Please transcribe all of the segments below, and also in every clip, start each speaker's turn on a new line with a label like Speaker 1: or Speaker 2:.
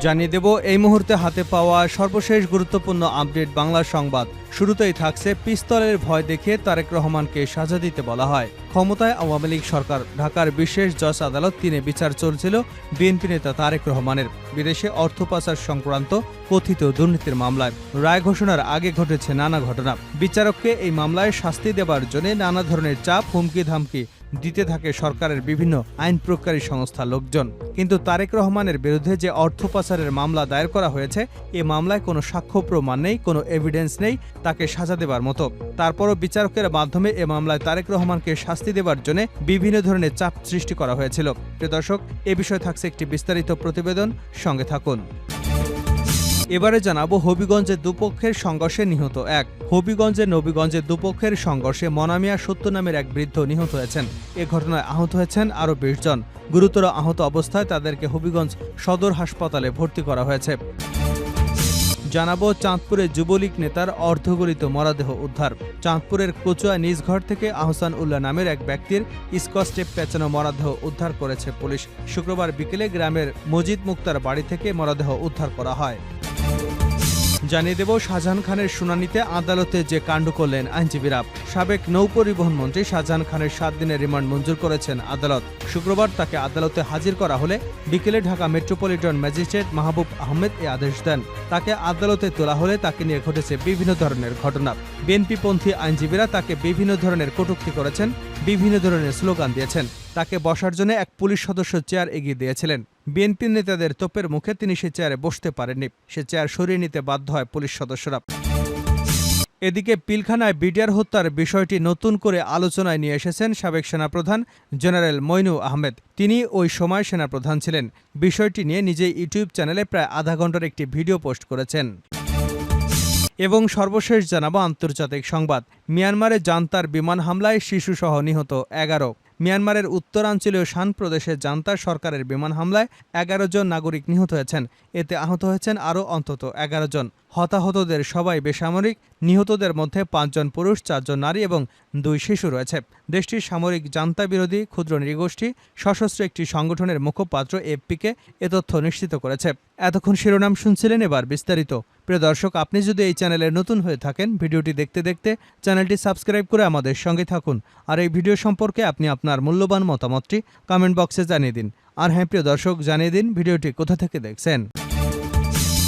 Speaker 1: জানিয়ে দেব এই মুহূর্তে হাতে পাওয়া সর্বশেষ গুরুত্বপূর্ণ আপডেট বাংলা সংবাদ। শুরুতেই থাকছে পিস্তলের ভয় দেখিয়ে তারেক রহমানকে সাজা দিতে বলা হয়। ক্ষমতায় আওয়ামী লীগ সরকার, ঢাকার বিশেষ জজ আদালত ৩-এ বিচার চলছিল বিএনপি নেতা তারেক রহমানের বিদেশে অর্থ পাচার সংক্রান্ত কথিত দুর্নীতির মামলায়। রায় ঘোষণার আগে ঘটেছে নানা ঘটনা। বিচারককে এই মামলায় শাস্তি দেবার জন্য নানা ধরনের চাপ, হুমকি ধামকি দিতে থাকে সরকারের বিভিন্ন আইন প্রয়োগকারী সংস্থার লোকজন। কিন্তু তারেক রহমানের বিরুদ্ধে যে অর্থ পাচারের মামলা দায়ের করা হয়েছে, এ মামলায় কোনো সাক্ষ্য প্রমাণ নেই, কোনো এভিডেন্স নেই তাকে সাজা দেবার মতো। তারপরও বিচারকের মাধ্যমে এ মামলায় তারেক রহমানকে শাস্তি দেবার জন্য বিভিন্ন ধরনের চাপ সৃষ্টি করা হয়েছিল। প্রিয় দর্শক, এ বিষয়ে থাকছে একটি বিস্তারিত প্রতিবেদন, সঙ্গে থাকুন। এবারে জানাবো হবিগঞ্জে দুপক্ষের সংঘর্ষে নিহত এক। হবিগঞ্জে নবীগঞ্জে দুপক্ষের সংঘর্ষে মনামিয়া সত্য নামের এক বৃদ্ধ নিহত হয়েছেন। এ ঘটনায় আহত হয়েছেন আরও ২০ জন। গুরুতর আহত অবস্থায় তাদেরকে হবিগঞ্জ সদর হাসপাতালে ভর্তি করা হয়েছে। জানাবো চাঁদপুরে যুবলীগ নেতার অর্ধগলিত মরদেহ উদ্ধার। চাঁদপুরের কচুয়া নিজ ঘর থেকে আহসান উল্লাহ নামের এক ব্যক্তির স্কচ টেপ পেঁচানো মরদেহ উদ্ধার করেছে পুলিশ। শুক্রবার বিকেলে গ্রামের মজিদ মুক্তার বাড়ি থেকে মরদেহ উদ্ধার করা হয়। জানিয়ে দেব শাহজাহান খানের শুনানিতে আদালতে যে কাণ্ড করলেন আইনজীবীরা। সাবেক নৌ পরিবহন মন্ত্রী শাহজাহান খানের ৭ দিনের রিমান্ড মঞ্জুর করেছেন আদালত। শুক্রবার তাকে আদালতে হাজির করা হলে বিকেলে ঢাকা মেট্রোপলিটন ম্যাজিস্ট্রেট মাহবুব আহমেদ এ আদেশ দেন। তাকে আদালতে তোলা হলে তাকে নিয়ে ঘটেছে বিভিন্ন ধরনের ঘটনা। বিএনপিপন্থী আইনজীবীরা তাকে বিভিন্ন ধরনের কটূক্তি করেছেন, বিভিন্ন ধরনের স্লোগান দিয়েছেন। তাকে বসার জন্য এক পুলিশ সদস্য চেয়ার এগিয়ে দিয়েছিলেন। বিএনপি নেতাদের তোপের মুখে তিনি সে চেয়ারে বসতে পারেননি। সে চেয়ার সরিয়ে নিতে বাধ্য হয় পুলিশ সদস্যরা। এদিকে পিলখানায় বিডিআর হত্যার বিষয়টি নতুন করে আলোচনায় নিয়ে এসেছেন সাবেক সেনাপ্রধান জেনারেল মইনু আহমেদ। তিনি ওই সময় সেনাপ্রধান ছিলেন। বিষয়টি নিয়ে নিজেই ইউটিউব চ্যানেলে প্রায় আধা ঘন্টার একটি ভিডিও পোস্ট করেছেন। এবং সর্বশেষ জানাবো আন্তর্জাতিক সংবাদ। মিয়ানমারে জান্তার বিমান হামলায় শিশুসহ নিহত ১১। মিয়ানমারের উত্তরাঞ্চলীয় শান প্রদেশে জান্তার সরকারের বিমান হামলায় ১১ জন নাগরিক নিহত হয়েছেন। এতে আহত হয়েছেন আরও অন্তত ১১ জন। হতাহতদের সবাই বেসামরিক। নিহতদের মধ্যে ৫ জন পুরুষ, ৪ জন নারী এবং ২ শিশু রয়েছে। দেশটির সামরিক জান্তা বিরোধী ক্ষুদ্র নৃগোষ্ঠী সশস্ত্র একটি সংগঠনের মুখপাত্র এফপিকে এ তথ্য নিশ্চিত করেছে। এতক্ষণ শিরোনাম শুনছিলেন, এবার বিস্তারিত। প্রিয় দর্শক, আপনি যদি এই চ্যানেলে নতুন হয়ে থাকেন, ভিডিওটি দেখতে দেখতে চ্যানেলটি সাবস্ক্রাইব করে আমাদের সঙ্গে থাকুন। আর এই ভিডিও সম্পর্কে আপনি আপনার মূল্যবান মতামতটি কমেন্ট বক্সে জানিয়ে দিন। আর হ্যাঁ প্রিয় দর্শক, জানিয়ে দিন ভিডিওটি কোথা থেকে দেখছেন।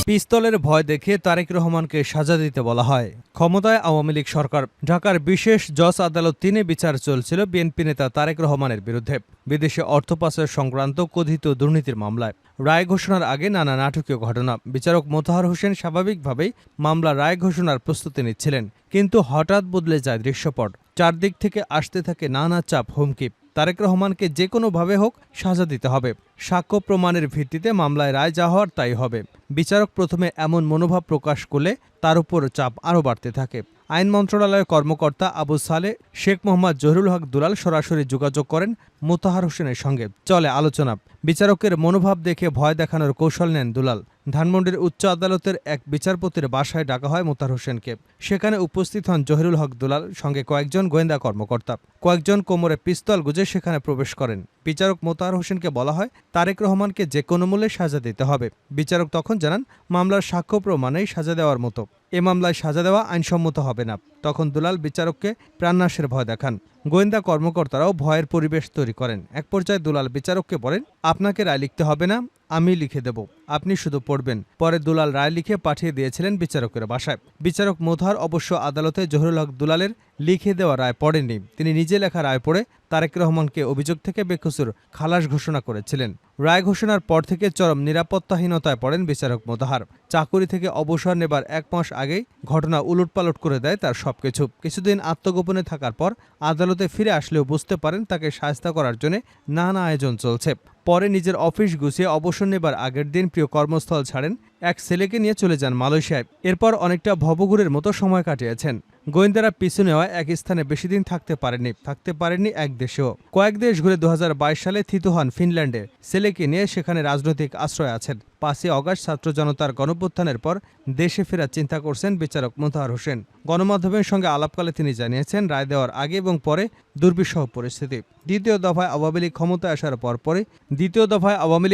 Speaker 1: পিস্তলের ভয় দেখিয়ে তারেক রহমানকে সাজা দিতে বলা হয়। ক্ষমতায় আওয়ামী লীগ সরকার, ঢাকার বিশেষ জজ আদালত ৩-এ বিচার চলছিল বিএনপি নেতা তারেক রহমানের বিরুদ্ধে বিদেশে অর্থ পাচার সংক্রান্ত কথিত দুর্নীতির মামলায়। রায় ঘোষণার আগে নানা নাটকীয় ঘটনা। বিচারক মোতাহার হোসেন স্বাভাবিকভাবেই মামলার রায় ঘোষণার প্রস্তুতি নিচ্ছিলেন। কিন্তু হঠাৎ বদলে যায় দৃশ্যপট। চারদিক থেকে আসতে থাকে নানা চাপ, হুমকি। তারেক রহমানকে যে কোনোভাবে হোক সাজা দিতে হবে। সাক্ষ্য প্রমাণের ভিত্তিতে মামলায় রায় যা হওয়ার তাই হবে। বিচারক প্রথমে এমন মনোভাব প্রকাশ করলে তার উপর চাপ আরও বাড়তে থাকে। আইন মন্ত্রণালয়ের কর্মকর্তা আবু সালে শেখ মোহাম্মদ জহিরুল হক দুলাল সরাসরি যোগাযোগ করেন মোতাহার হোসেনের সঙ্গে। চলে আলোচনা। বিচারকের মনোভাব দেখে ভয় দেখানোর কৌশল নেন দুলাল। ধানমন্ডির উচ্চ আদালতের এক বিচারপতির বাসায় ডাকা হয় মোতাহার হোসেনকে। সেখানে উপস্থিত হন জহিরুল হক দুলাল, সঙ্গে কয়েকজন গোয়েন্দা কর্মকর্তা। কয়েকজন কোমরে পিস্তল গুজে সেখানে প্রবেশ করেন। বিচারক মোতাহার হোসেনকে বলা হয় তারেক রহমানকে যে কোনো মূল্যে সাজা দিতে হবে। বিচারক তখন জানান মামলার সাক্ষ্য প্রমাণেই সাজা দেওয়ার মতো। এ মামলায় সাজা দেওয়া আইনসম্মত হবে না। তখন দুলাল বিচারককে প্রাণনাশের ভয় দেখান। গোয়েন্দা কর্মকর্তারাও ভয়ের পরিবেশ তৈরি করেন। এক পর্যায়ে দুলাল বিচারককে বলেন, আপনাকে রায় লিখতে হবে না, আমি লিখে দেব, আপনি শুধু পড়বেন। পরে দুলাল রায় লিখে পাঠিয়ে দিয়েছিলেন বিচারকের বাসায়। বিচারক মোতাহার অবশ্য আদালতে জহিরুল হক দুলালের লিখে দেওয়া রায় পড়েননি। তিনি নিজে লেখা রায় পড়ে তারেক রহমানকে অভিযোগ থেকে বেকসুর খালাস ঘোষণা করেছিলেন। রায় ঘোষণার পর থেকে চরম নিরাপত্তাহীনতায় পড়েন বিচারক মোতাহার। চাকুরি থেকে অবসর নেবার ১ মাস আগেই ঘটনা উলটপালট করে দেয় তার সবকিছু। কিছুদিন আত্মগোপনে থাকার পর আদালতে ফিরে আসলেও বুঝতে পারেন তাকে শায়েস্তা করার জন্য নানা আয়োজন চলছে। পরে নিজের অফিস গুছিয়ে অবসর নেবার আগের দিন প্রিয় কর্মস্থল ছাড়েন। এক ছেলেকে নিয়ে চলে যান মালয়েশিয়ায়। এরপর অনেকটা ভবঘুরের মতো সময় কাটিয়েছেন। গোয়েন্দারা পিছু নেওয়া এক স্থানে বেশি দিন থাকতে পারেননি এক দেশেও। কয়েক দেশ ঘুরে 2022 সালে থিতু হন ফিনল্যান্ডে। ছেলেকে নিয়ে সেখানে রাজনৈতিক আশ্রয় আছেন। 5ই অগাস্ট ছাত্র জনতার গণঅভ্যুত্থানের পর দেশে ফেরার চিন্তা করছেন বিচারক মোতাহার হোসেন। গণমাধ্যমের সঙ্গে আলাপকালে তিনি জানিয়েছেন, রায় দেওয়ার আগে এবং পরে দুর্বিষহ পরিস্থিতি। দ্বিতীয় দফায় আওয়ামী লীগ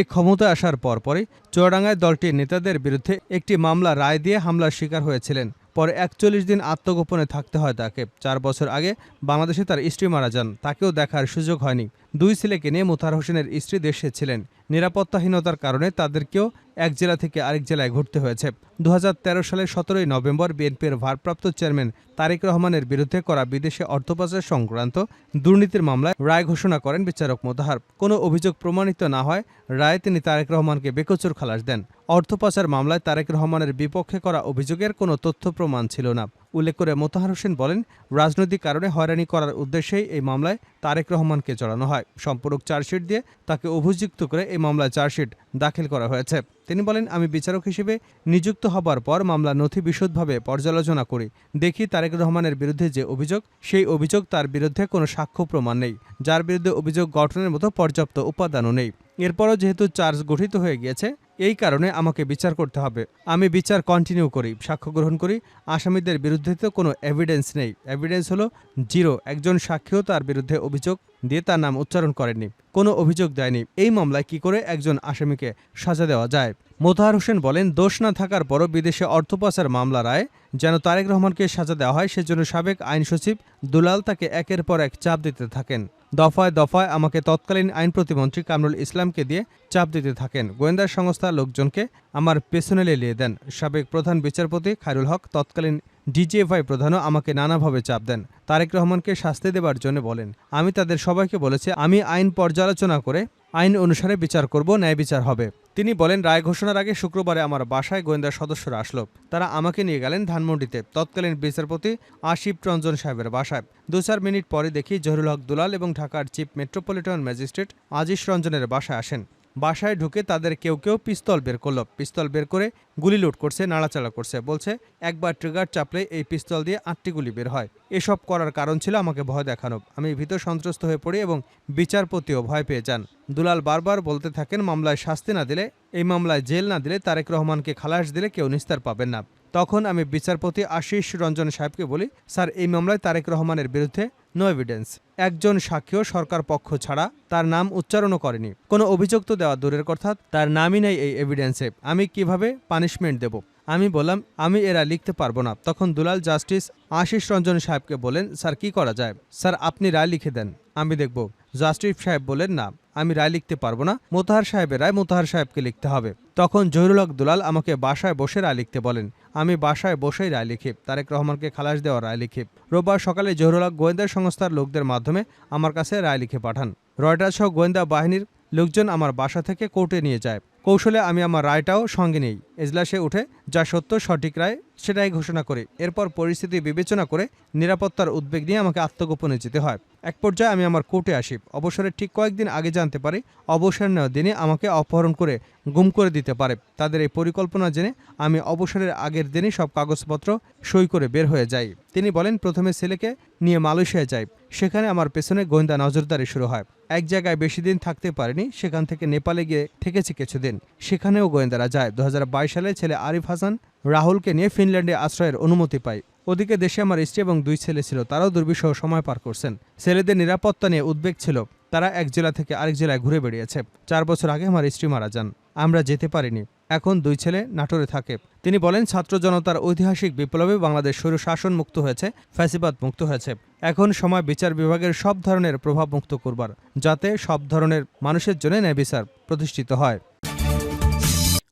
Speaker 1: ক্ষমতায় আসার পরপরই চুয়াডাঙ্গায় দলটির নেতাদের বিরুদ্ধে একটি মামলা রায় দিয়ে হামলার শিকার হয়েছিলেন। পরে 41 দিন আত্মগোপনে থাকতে হয় তাকে। 4 বছর আগে বাংলাদেশে তার স্ত্রী মারা যান, তাকেও দেখার সুযোগ হয়নি। 2 ছেলেকে নিয়ে মোতাহার হোসেনের স্ত্রী দেশে ছিলেন। নিরাপত্তাহীনতার কারণে তাদেরকেও এক জেলা থেকে আরেক জেলায় ঘুরতে হয়েছে। 2013 সালের 17 নভেম্বর বিএনপির ভারপ্রাপ্ত চেয়ারম্যান তারেক রহমানের বিরুদ্ধে করা বিদেশে অর্থ পাচার সংক্রান্ত দুর্নীতির মামলায় রায় ঘোষণা করেন বিচারক মোতাহার। কোনো অভিযোগ প্রমাণিত না হয় রায়ে তিনি তারেক রহমানকে বেকসুর খালাস দেন। অর্থ পাচার মামলায় তারেক রহমানের বিপক্ষে করা অভিযোগের কোনো তথ্য প্রমাণ ছিল না। উল্লেখ করে মোতাহার হোসেন বলেন, রাজনৈতিক কারণে হয়রানি করার উদ্দেশ্যেই এই মামলায় তারেক রহমানকে জড়ানো হয়। সম্পূরক চার্জশিট দিয়ে তাকে অভিযুক্ত করে এই মামলায় চার্জশিট দাখিল করা হয়েছে। তিনি বলেন, আমি বিচারক হিসেবে নিযুক্ত হবার পর মামলা নথি বিশদভাবে পর্যালোচনা করি। দেখি তারেক রহমানের বিরুদ্ধে যে অভিযোগ, সেই অভিযোগ তার বিরুদ্ধে কোনো সাক্ষ্য প্রমাণ নেই, যার বিরুদ্ধে অভিযোগ গঠনের মতো পর্যাপ্ত উপাদানও নেই। এরপরও যেহেতু চার্জ গঠিত হয়ে গিয়েছে, এই কারণে আমাকে বিচার করতে হবে। আমি বিচার কন্টিনিউ করি, সাক্ষ্য গ্রহণ করি। আসামিদের বিরুদ্ধে তো কোনো এভিডেন্স নেই, এভিডেন্স হলো জিরো। একজন সাক্ষীও তার বিরুদ্ধে অভিযোগ দিয়ে তার নাম উচ্চারণ করেননি, কোনো অভিযোগ দেয়নি। এই মামলায় কি করে একজন আসামিকে সাজা দেওয়া যায়? মোতাহার হোসেন বলেন, দোষ না থাকার পরও বিদেশে অর্থ পাচার মামলা রায় যেন তারেক রহমানকে সাজা দেওয়া হয়, সেজন্য সাবেক আইন সচিব দুলাল তাকে একের পর এক চাপ দিতে থাকেন। দফায় দফায় আমাকে তৎকালীন আইন প্রতিমন্ত্রী কামরুল ইসলামকে দিয়ে চাপ দিতে থাকেন। গোয়েন্দা সংস্থার লোকজনকে আমার পেছনে লেলিয়ে দেন। সাবেক প্রধান বিচারপতি খায়রুল হক, তৎকালীন ডিজিএফআই প্রধানও আমাকে নানাভাবে চাপ দেন, তারেক রহমানকে শাস্তি দেবার জন্য বলেন। আমি তাদের সবাইকে বলেছি, আমি আইন পর্যালোচনা করে আইন অনুসারে বিচার করব, ন্যায় বিচার হবে। তিনি বলেন, রায় ঘোষণার আগে শুক্রবারে আমার বাসায় গোয়েন্দা সদস্যরা আসলো। তারা আমাকে নিয়ে গেলেন ধানমন্ডিতে তৎকালীন বিচারপতি আসিফ রঞ্জন সাহেবের বাসায়। 2-4 মিনিট পরে দেখি জহুরুল হক দুলাল এবং ঢাকার চিফ মেট্রোপলিটন ম্যাজিস্ট্রেট আজিজ রঞ্জনের বাসায় আসেন। বাসায় ঢুকে তাদের কেউ কেউ পিস্তল বের করলো। পিস্তল বের করে গুলি লোড করছে, নাড়াচাড়া করছে। বলছে, একবার ট্রিগার চাপলে এই পিস্তল দিয়ে 8টি গুলি বের হয়। এসব করার কারণ ছিল আমাকে ভয় দেখানো। আমি ভীত সন্ত্রস্ত হয়ে পড়ি এবং বিচারপতিও ভয় পেয়ে যান। দুলাল বারবার বলতে থাকেন, মামলায় শাস্তি না দিলে, এই মামলায় জেল না দিলে, তারেক রহমানকে খালাস দিলে কেউ নিস্তার পাবেন না। তখন আমি বিচারপতি আশিস রঞ্জন সাহেবকে বলি, স্যার, এই মামলায় তারেক রহমানের বিরুদ্ধে নো এভিডেন্স। একজন সাক্ষীও সরকার পক্ষ ছাড়া তার নাম উচ্চারণও করেনি। কোনো অভিযোগ তো দেওয়া দূরের কথা, তার নামই নেই এই এভিডেন্সে। আমি কিভাবে পানিশমেন্ট দেব? আমি বললাম, আমি এরা লিখতে পারবো না। তখন দুলাল জাস্টিস আশিস রঞ্জন সাহেবকে বলেন, স্যার, কি করা যায়? স্যার, আপনি রায় লিখে দেন, আমি দেখব। জাস্টিস সাহেব বলেন, না, আমি রায় লিখতে পারবো না, মোতাহার সাহেবের রায় মোতাহার সাহেবকে লিখতে হবে। তখন জহুরুল হক দুলাল আমাকে বাসায় বসে রায় লিখতে বলেন। আমি বাসায় বসেই রায় লিখি, তারেক রহমানকে খালাস দেওয়ার রায় লিখি। রোববার সকালে জহুরুল হক গোয়েন্দা সংস্থার লোকদের মাধ্যমে আমার কাছে রায় লিখে পাঠান। রয়টার্স সহ গোয়েন্দা বাহিনীর লোকজন আমার বাসা থেকে কোর্টে নিয়ে যায়। কৌশলে আমি আমার রায়টাও সঙ্গে নেই। এজলাসে উঠে যা সত্য সঠিক রায় সেটাই ঘোষণা করি। এরপর পরিস্থিতি বিবেচনা করে নিরাপত্তার উদ্বেগ নিয়ে আমাকে আত্মগোপনে যেতে হয়। এক পর্যায়ে আমি আমার কোর্টে আসি। অবসরের ঠিক কয়েকদিন আগে জানতে পারি, অবসর নেওয়ার দিনে আমাকে অপহরণ করে গুম করে দিতে পারে। তাদের এই পরিকল্পনা জেনে আমি অবসরের আগের দিনই সব কাগজপত্র সই করে বের হয়ে যাই। তিনি বলেন, প্রথমে ছেলেকে নিয়ে মালয়েশিয়া যাই। সেখানে আমার পেছনে গোয়েন্দা নজরদারি শুরু হয়। এক জায়গায় বেশি দিন থাকতে পারিনি, সেখান থেকে নেপালে গিয়ে থেকেছি কিছুদিন। সেখানেও গোয়েন্দারা যায়। 2022 সালে ছেলে আরিফ হাসান রাহুলকে নিয়ে ফিনল্যান্ডে আশ্রয়ের অনুমতি পাই। ওদিকে দেশে আমার স্ত্রী এবং 2 ছেলে ছিল, তারাও দুর্বিষহ সময় পার করছেন। ছেলেদের নিরাপত্তা নিয়ে উদ্বেগ ছিল, তারা এক জেলা থেকে আরেক জেলায় ঘুরে বেড়িয়েছে। 4 বছর আগে আমার স্ত্রী মারা যান, আমরা যেতে পারিনি। এখন 2 ছেলে নাটোরে থাকে। তিনি বলেন, ছাত্র জনতার ঐতিহাসিক বিপ্লবে বাংলাদেশ স্বৈর শাসন মুক্ত হয়েছে, ফ্যাসিবাদ মুক্ত হয়েছে। এখন সময় বিচার বিভাগের সব ধরনের প্রভাব মুক্ত করবার, যাতে সব ধরনের মানুষের জন্য ন্যায় বিচার প্রতিষ্ঠিত হয়।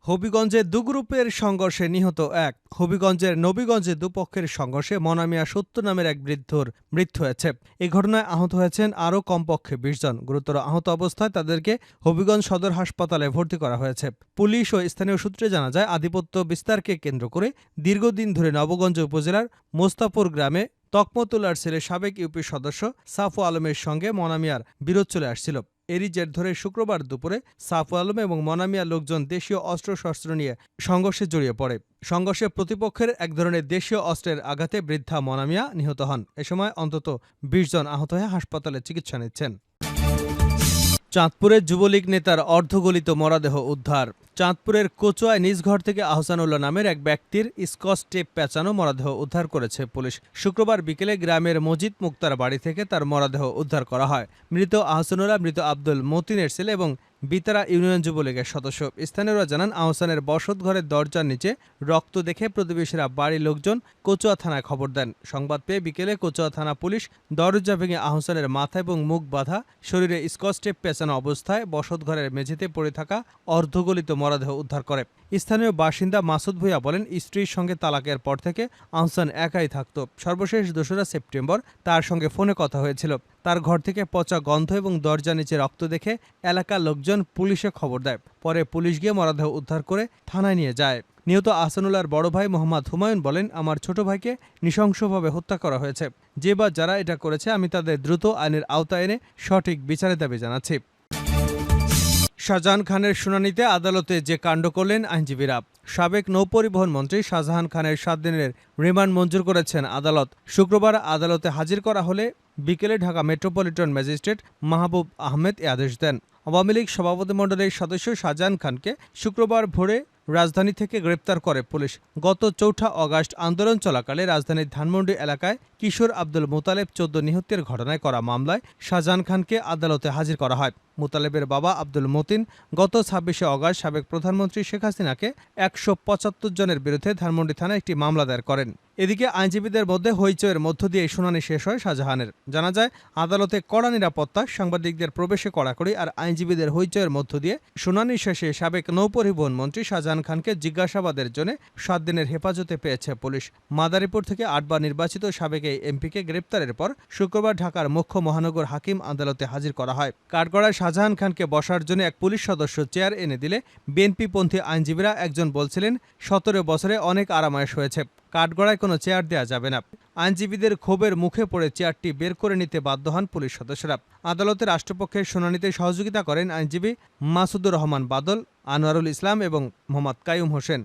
Speaker 1: হবিগঞ্জে 2 গ্রুপের সংঘর্ষে নিহত 1। হবিগঞ্জের নবীগঞ্জে দুপক্ষের সংঘর্ষে মনা মিয়া 70 নামের এক বৃদ্ধর মৃত্যু হয়েছে। এই ঘটনায় আহত হয়েছেন আরও কমপক্ষে 20 জন। গুরুতর আহত অবস্থায় তাদেরকে হবিগঞ্জ সদর হাসপাতালে ভর্তি করা হয়েছে। পুলিশ ও স্থানীয় সূত্রে জানা যায়, আধিপত্য বিস্তারকে কেন্দ্র করে দীর্ঘদিন ধরে নবগঞ্জ উপজেলার মোস্তাপুর গ্রামে তকমতুল্লার ছেলে সাবেক ইউপি সদস্য সাফু আলমের সঙ্গে মনা মিয়ার বিরোধ চলে আসছিল। এরই জের ধরে শুক্রবার দুপুরে সাফু আলম এবং মনামিয়া লোকজন দেশীয় অস্ত্রশস্ত্র নিয়ে সংঘর্ষে জড়িয়ে পড়ে। সংঘর্ষে প্রতিপক্ষের এক ধরনের দেশীয় অস্ত্রের আঘাতে বৃদ্ধা মনামিয়া নিহত হন। এ সময় অন্তত ২০ জন আহত হয়ে হাসপাতালে চিকিৎসা নিচ্ছেন। চাঁদপুরে যুবলীগ নেতার অর্ধগলিত মরদেহ উদ্ধার। চাঁদপুরের কচুয়ায় নিজ ঘর থেকে আহসানুল্লাহ নামের এক ব্যক্তির স্কচ টেপ পেঁচানো মরদেহ উদ্ধার করেছে পুলিশ। শুক্রবার বিকেলে গ্রামের মজিদ মুক্তার বাড়ি থেকে তার মরদেহ উদ্ধার করা হয়। মৃত আহসানুল্লাহ মৃত আব্দুল মতিনের ছেলে এবং বিতারা ইউনিয়ন যুবলীগের সদস্য। স্থানীয়রা জানান, আহসানের বসতঘরের দরজার নিচে রক্ত দেখে প্রতিবেশীরা বাড়ির লোকজন কচুয়া থানায় খবর দেন। সংবাদ পেয়ে বিকেলে কচুয়া থানা পুলিশ দরজা ভেঙে আহসানের মাথা এবং মুখ বাঁধা, শরীরে স্কচ টেপ পেঁচানো অবস্থায় বসতঘরের মেঝেতে পড়ে থাকা অর্ধগলিত মরদেহ উদ্ধার করে। স্থানীয় বাসিন্দা মাসুদ ভূঁইয়া বলেন, স্ত্রীর সঙ্গে তালাকের পর থেকে আহসান একাই থাকত। সর্বশেষ ২রা সেপ্টেম্বর তার সঙ্গে ফোনে কথা হয়েছিল। তার ঘর থেকে পচা গন্ধ এবং দরজা নিচে রক্ত দেখে এলাকার লোকজন পুলিশে খবর দেয়। পরে পুলিশ গিয়ে মরদেহ উদ্ধার করে থানায় নিয়ে যায়। নিহত আহসানুল্লাহর বড় ভাই মোহাম্মদ হুমায়ুন বলেন, আমার ছোট ভাইকে নৃশংসভাবে হত্যা করা হয়েছে। যে বা যারা এটা করেছে আমি তাদের দ্রুত আইনের আওতায় এনে সঠিক বিচারের দাবি জানাচ্ছি। শাহজাহান খানের শুনানিতে আদালতে যে কাণ্ড করলেন আইনজীবীরা। সাবেক নৌপরিবহন মন্ত্রী শাহজাহান খানের ৭ দিনের রিমান্ড মঞ্জুর করেছেন আদালত। শুক্রবার আদালতে হাজির করা হলে বিকেলে ঢাকা মেট্রোপলিটন ম্যাজিস্ট্রেট মাহবুব আহমেদ এ আদেশ দেন। আওয়ামী লীগ সভাপতিমণ্ডলীর সদস্য শাহজাহান খানকে শুক্রবার ভোরে রাজধানী থেকে গ্রেপ্তার করে পুলিশ। গত ৪ আগস্ট আন্দোলন চলাকালে রাজধানীর ধানমন্ডি এলাকায় কিশোর আব্দুল মোতালেব ১৪ নিহতের ঘটনায় করা মামলায় শাহজাহান খানকে আদালতে হাজির করা হয়। মোতালেবের বাবা আব্দুল মতিন গত ২৬ আগস্ট সাবেক প্রধানমন্ত্রী শেখ হাসিনাকে ১৭৫ জনের বিরুদ্ধে ধানমন্ডি থানায় একটি মামলা দায়ের করেন। এদিকে আইনজীবীদের মধ্যে হইচইয়ের মধ্য দিয়ে শুনানি শেষ হয় শাহজাহানের। জানা যায়, আদালতে কড়া নিরাপত্তা, সাংবাদিকদের প্রবেশে কড়াকড়ি আর আইনজীবীদের হইচইয়ের মধ্য দিয়ে শুনানি শেষে সাবেক নৌপরিবহন মন্ত্রী শাহজাহান খানকে জিজ্ঞাসাবাদের জন্য ৭ দিনের হেফাজতে পেয়েছে পুলিশ। মাদারীপুর থেকে ৮ বার নির্বাচিত সাবেক এই এমপিকে গ্রেপ্তারের পর শুক্রবার ঢাকার মুখ্য মহানগর হাকিম আদালতে হাজির করা হয়। কাঠগড়ায় শাহজাহান খানকে বসার জন্য এক পুলিশ সদস্য চেয়ার এনে দিলে বিএনপিপন্থী আইনজীবীরা একজন বলছিলেন, ১৭ বছরে অনেক আরামায়েশ হয়েছে, কাঠগড়ায় কোনো চেয়ার দেয়া যাবে না। আইনজীবীদের ক্ষোভের মুখে পড়ে চেয়ারটি বের করে নিতে বাধ্য হন পুলিশ সদস্যরা। আদালতে রাষ্ট্রপক্ষের শুনানিতে সহযোগিতা করেন আইনজীবী মাসুদুর রহমান বাদল, আনোয়ারুল ইসলাম এবং মোহাম্মদ কাইয়ুম হোসেন।